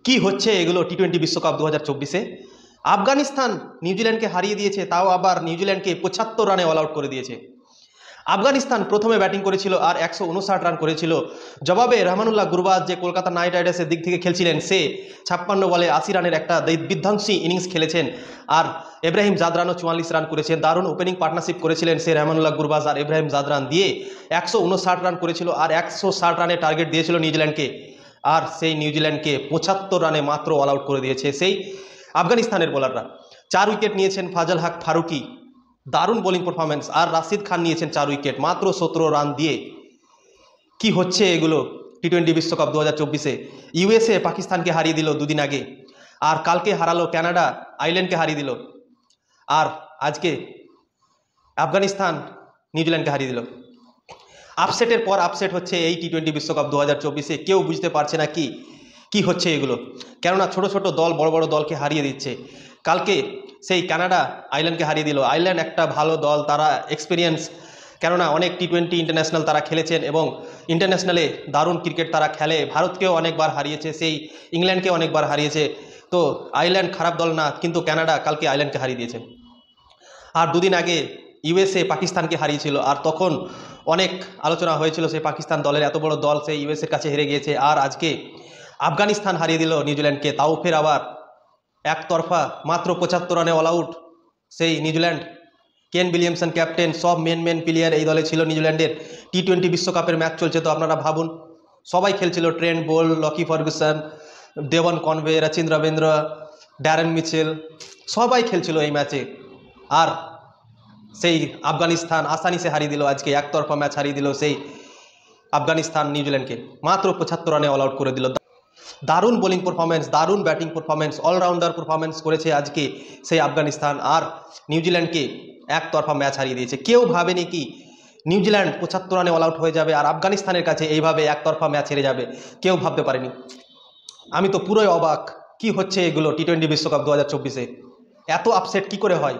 কি হচ্ছে এগুলো টি-20 বিশ্বকাপ 2024-এ? আফগানিস্তান নিউজিল্যান্ডকে হারিয়ে দিয়েছে, তাও আবার নিউজিল্যান্ডকে 75 রানে অল আউট করে দিয়েছে। আফগানিস্তান প্রথমে ব্যাটিং করেছিল আর 159 রান করেছিল। জবাবে রহমানুল্লাহ গুরবাজ, যে কলকাতা নাইট রাইডার্সের দিক থেকে খেলছিলেন, সে 56 বলে 80 রানের একটা বিধ্বংসী ইনিংস খেলেছেন। আর ইব্রাহিম জাদরানও 44 রান করেছেন। দারুণ ওপেনিং পার্টনারশিপ করেছিলেন সে রহমানুল্লাহ গুরবাজ আর ইব্রাহিম জাদরান, দিয়ে 159 রান করেছিল আর 160 রানের টার্গেট দিয়েছিল নিউজিল্যান্ডকে। আর সেই নিউজিল্যান্ডকে 75 রানে মাত্র অল আউট করে দিয়েছে সেই আফগানিস্তানের বোলাররা। 4 উইকেট নিয়েছেন ফাজল হক ফারুকি, দারুণ বোলিং পারফরমেন্স। আর রাশিদ খান নিয়েছেন 4 উইকেট, মাত্র 17 রান দিয়ে। কি হচ্ছে এগুলো টি-20 বিশ্বকাপ 2024-এ? ইউএসএ পাকিস্তানকে হারিয়ে দিল দুদিন আগে, আর কালকে হারালো কানাডা আইল্যান্ডকে হারিয়ে দিল, আর আজকে আফগানিস্তান নিউজিল্যান্ডকে হারিয়ে দিল। আপসেটের পর আপসেট হচ্ছে এই টি-20 বিশ্বকাপ 2024-এ। কেউ বুঝতে পারছে না কি হচ্ছে এগুলো, কেননা ছোট ছোট দল বড় বড় দলকে হারিয়ে দিচ্ছে। কালকে সেই কানাডা আইল্যান্ডকে হারিয়ে দিল। আইল্যান্ড একটা ভালো দল, তারা এক্সপিরিয়েন্স, কেননা অনেক টি-20 ইন্টারন্যাশনাল তারা খেলেছেন এবং ইন্টারন্যাশনালে দারুণ ক্রিকেট তারা খেলে। ভারতকেও অনেকবার হারিয়েছে, সেই ইংল্যান্ডকে অনেকবার হারিয়েছে। তো আইল্যান্ড খারাপ দল না, কিন্তু কানাডা কালকে আইল্যান্ডকে হারিয়ে দিয়েছে। আর দুদিন আগে ইউএসএ পাকিস্তানকে হারিয়েছিল, আর তখন অনেক আলোচনা হয়েছিল সেই পাকিস্তান দলের এত বড় দল সেই ইউএসএর কাছে হেরে গিয়েছে। আর আজকে আফগানিস্তান হারিয়ে দিল নিউজিল্যান্ডকে, তাও ফের আবার একতরফা, মাত্র 75 রানে অল আউট সেই নিউজিল্যান্ড। কেন উইলিয়ামসন ক্যাপ্টেন, সব মেন প্লেয়ার এই দলে ছিল নিউজিল্যান্ডের। টি-20 বিশ্বকাপের ম্যাচ চলছে, তো আপনারা ভাবুন, সবাই খেলছিল, Trent Boult, Lockie Ferguson, Devon Conway, Rachin Rabindra, Darren Mitchell, সবাই খেলছিল এই ম্যাচে। আর সেই আফগানিস্তান আসানিসে হারিয়ে দিল, আজকে একতরফা ম্যাচ হারিয়ে দিল সেই আফগানিস্তান নিউজিল্যান্ডকে, মাত্র 75 রানে অল আউট করে দিল। দারুণ বোলিং পারফরমেন্স, দারুণ ব্যাটিং পারফরমেন্স, অলরাউন্ডার পারফরমেন্স করেছে আজকে সেই আফগানিস্তান, আর নিউজিল্যান্ডকে একতরফা ম্যাচ হারিয়ে দিয়েছে। কেউ ভাবেনি কি নিউজিল্যান্ড 75 রানে অল আউট হয়ে যাবে আর আফগানিস্তানের কাছে এইভাবে একতরফা ম্যাচ হেরে যাবে, কেউ ভাবতে পারেনি। আমি তো পুরোই অবাক, কি হচ্ছে এগুলো টি-20 বিশ্বকাপ 2024-এ? এত আপসেট কি করে হয়?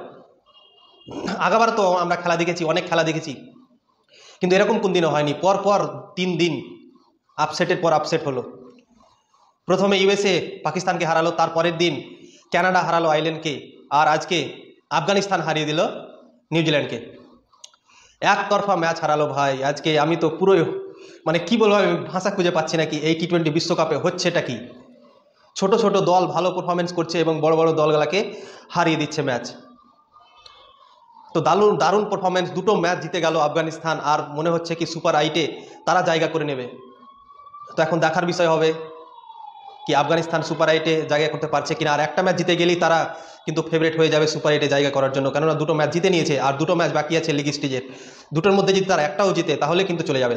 আগেবার তো আমরা খেলা দেখেছি, অনেক খেলা দেখেছি, কিন্তু এরকম কোন দিনও হয়নি। পর 3 দিন আপসেটের পর আপসেট হলো। প্রথমে ইউএসএ পাকিস্তানকে হারালো, তারপরের দিন কানাডা হারালো আইল্যান্ডকে, আর আজকে আফগানিস্তান হারিয়ে দিল নিউজিল্যান্ডকে। একতরফা ম্যাচ হারালো ভাই আজকে। আমি তো পুরোই কি বলবো, আমি ভাষা খুঁজে পাচ্ছি না কি এই টি-20 বিশ্বকাপে হচ্ছেটা কি। ছোট ছোট দল ভালো পারফরমেন্স করছে এবং বড় বড় দলগুলোকে হারিয়ে দিচ্ছে ম্যাচ। তো দারুণ পারফরমেন্স, দুটো ম্যাচ জিতে গেল আফগানিস্তান, আর মনে হচ্ছে কি সুপার 8-এ তারা জায়গা করে নেবে। তো এখন দেখার বিষয় হবে কি আফগানিস্তান সুপার 8-এ জায়গা করতে পারছে কিনা। আর একটা ম্যাচ জিতে গেলেই তারা কিন্তু ফেভারিট হয়ে যাবে সুপার 8-এ জায়গা করার জন্য, কেননা দুটো ম্যাচ জিতে নিয়েছে আর দুটো ম্যাচ বাকি আছে লিগ স্টেজের। দুটোর মধ্যে যদি তারা একটাও জিতে তাহলে কিন্তু চলে যাবে।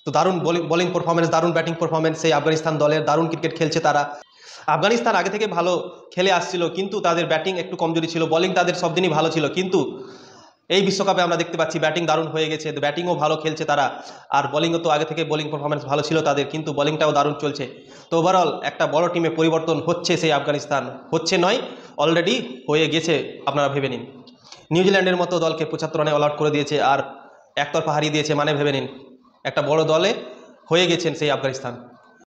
তো দারুণ বোলিং পারফরমেন্স, দারুণ ব্যাটিং পারফরমেন্স সেই আফগানিস্তান দলের, দারুণ ক্রিকেট খেলছে তারা। আফগানিস্তান আগে থেকে ভালো খেলে আসছিল, কিন্তু তাদের ব্যাটিং একটু কমজোরি ছিল, বোলিং তাদের সব দিনই ভালো ছিল। কিন্তু এই বিশ্বকাপে আমরা দেখতে পাচ্ছি ব্যাটিং দারুণ হয়ে গেছে, ব্যাটিংও ভালো খেলছে তারা, আর বোলিংও তো আগে থেকে বোলিং পারফরমেন্স ভালো ছিল তাদের, কিন্তু বোলিংটাও দারুণ চলছে। তো ওভারঅল একটা বড় টিমে পরিবর্তন হচ্ছে সেই আফগানিস্তান, হচ্ছে নয় অলরেডি হয়ে গেছে, আপনারা ভেবে নিন। নিউজিল্যান্ডের মতো দলকে 75 রানে অল আউট করে দিয়েছে আর একতরফা হারিয়ে দিয়েছে, ভেবে নিন একটা বড় দলে হয়ে গেছেন সেই আফগানিস্তান।